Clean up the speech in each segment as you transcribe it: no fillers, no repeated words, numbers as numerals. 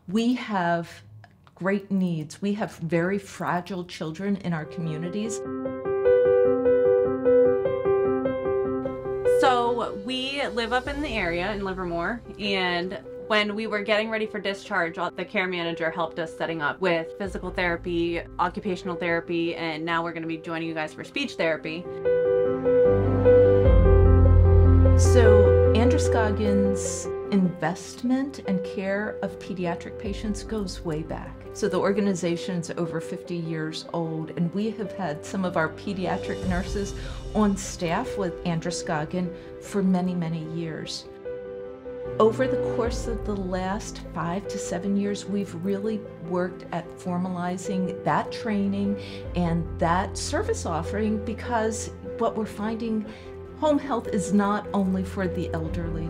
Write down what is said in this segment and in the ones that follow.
We have great needs. We have very fragile children in our communities. So we live up in the area in Livermore, and when we were getting ready for discharge, the care manager helped us setting up with physical therapy, occupational therapy, and now we're going to be joining you guys for speech therapy. So Androscoggin's investment and care of pediatric patients goes way back. So the organization's over 50 years old, and we have had some of our pediatric nurses on staff with Androscoggin for many, many years. Over the course of the last 5 to 7 years, we've really worked at formalizing that training and that service offering, because what we're finding, home health is not only for the elderly.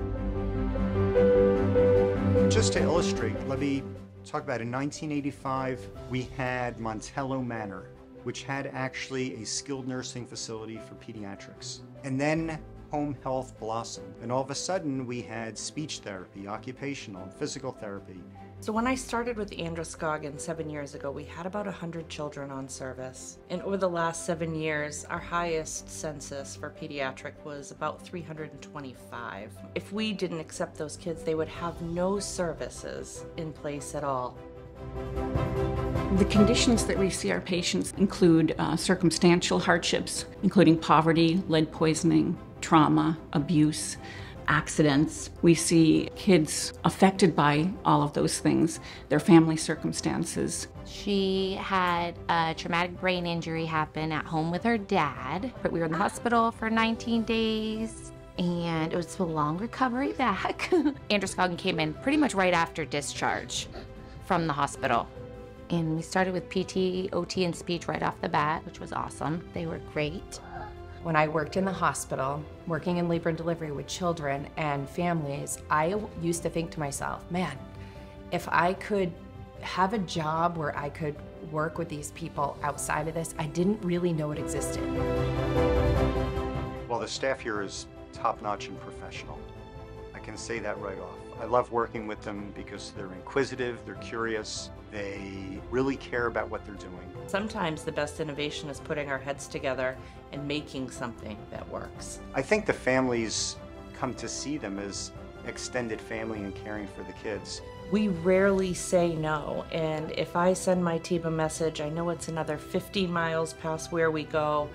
Just to illustrate, let me talk about in 1985, we had Montello Manor, which had actually a skilled nursing facility for pediatrics. And then home health blossomed. And all of a sudden, we had speech therapy, occupational, and physical therapy. So when I started with Androscoggin 7 years ago, we had about 100 children on service. And over the last 7 years, our highest census for pediatric was about 325. If we didn't accept those kids, they would have no services in place at all. The conditions that we see our patients include circumstantial hardships, including poverty, lead poisoning, trauma, abuse, accidents. We see kids affected by all of those things, their family circumstances. She had a traumatic brain injury happen at home with her dad, but we were in the hospital for 19 days. And it was a long recovery back. Androscoggin came in pretty much right after discharge from the hospital. And we started with PT, OT, and speech right off the bat, which was awesome. They were great. When I worked in the hospital, working in labor and delivery with children and families, I used to think to myself, man, if I could have a job where I could work with these people outside of this, I didn't really know it existed. Well, the staff here is top-notch and professional. I can say that right off. I love working with them because they're inquisitive, they're curious, they really care about what they're doing. Sometimes the best innovation is putting our heads together and making something that works. I think the families come to see them as extended family and caring for the kids. We rarely say no, and if I send my team a message, I know it's another 15 miles past where we go,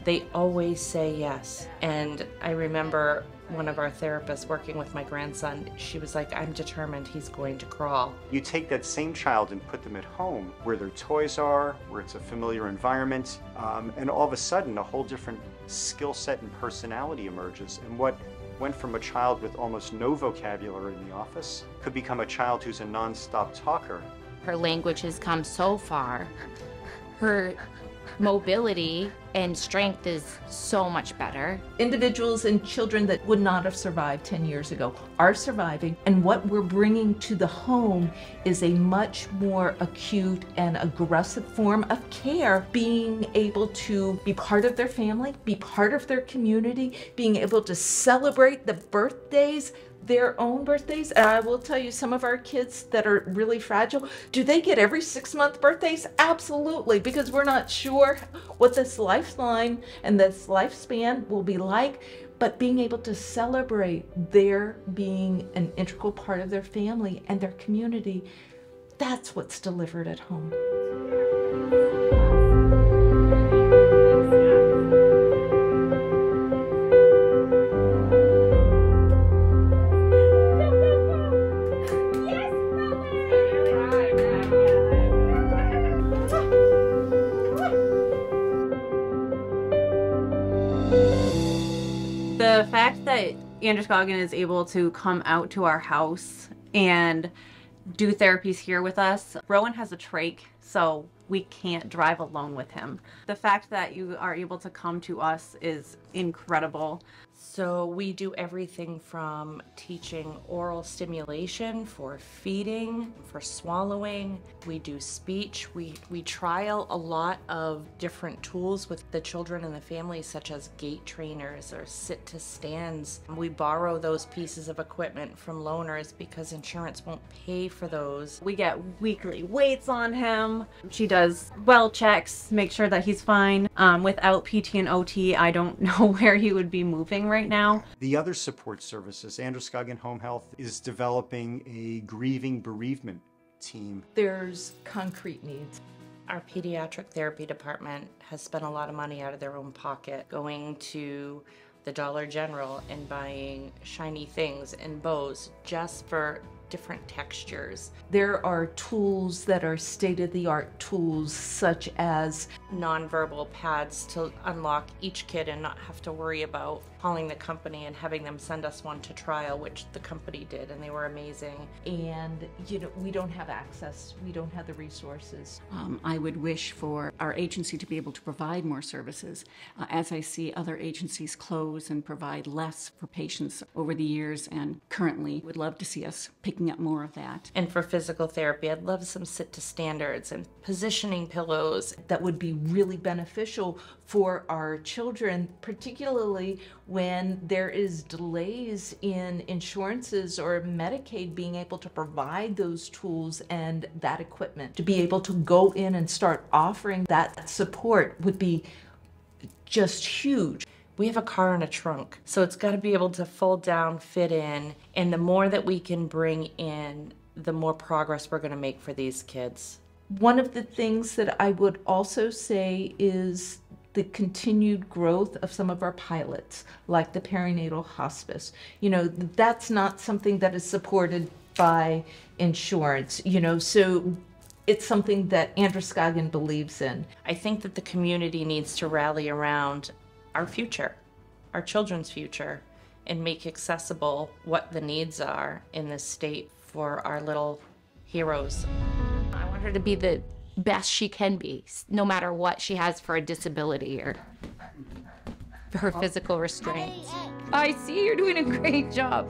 they always say yes. And I remember one of our therapists working with my grandson, she was like, I'm determined he's going to crawl. You take that same child and put them at home where their toys are, where it's a familiar environment, and all of a sudden a whole different skill set and personality emerges. And what went from a child with almost no vocabulary in the office could become a child who's a non-stop talker. Her language has come so far. Her mobility and strength is so much better. Individuals and children that would not have survived 10 years ago are surviving, and what we're bringing to the home is a much more acute and aggressive form of care, being able to be part of their family, be part of their community, being able to celebrate the birthdays, their own birthdays. And I will tell you, some of our kids that are really fragile, do they get every 6-month birthdays? Absolutely, because we're not sure what this lifeline and this lifespan will be like, but being able to celebrate their being an integral part of their family and their community, that's what's delivered at home. The fact that Androscoggin is able to come out to our house and do therapies here with us. Rowan has a trach, so we can't drive alone with him. The fact that you are able to come to us is incredible. So we do everything from teaching oral stimulation for feeding, for swallowing. We do speech. We trial a lot of different tools with the children and the families, such as gait trainers or sit to stands. We borrow those pieces of equipment from loaners because insurance won't pay for those. We get weekly weights on him. She does well checks, make sure that he's fine. Without PT and OT, I don't know where he would be moving right now. The other support services, Androscoggin Home Health is developing a grieving bereavement team. There's concrete needs. Our pediatric therapy department has spent a lot of money out of their own pocket going to the Dollar General and buying shiny things and bows just for different textures. There are tools that are state-of-the-art tools, such as Nonverbal pads to unlock each kid and not have to worry about calling the company and having them send us one to trial, which the company did, and they were amazing. and we don't have access, we don't have the resources. I would wish for our agency to be able to provide more services. As I see other agencies close and provide less for patients over the years, and currently would love to see us picking up more of that. And for physical therapy, I'd love some sit to standards and positioning pillows. That would be really beneficial for our children, particularly when there is delays in insurances or Medicaid being able to provide those tools and that equipment. To be able to go in and start offering that support would be just huge. We have a car and a trunk, so it's got to be able to fold down, fit in, and the more that we can bring in, the more progress we're going to make for these kids. One of the things that I would also say is the continued growth of some of our pilots, like the perinatal hospice. That's not something that is supported by insurance, so it's something that Androscoggin believes in. I think that the community needs to rally around our future, our children's future, and make accessible what the needs are in this state for our little heroes. I want her to be the best she can be, no matter what she has for a disability or her physical restraints. I see you're doing a great job.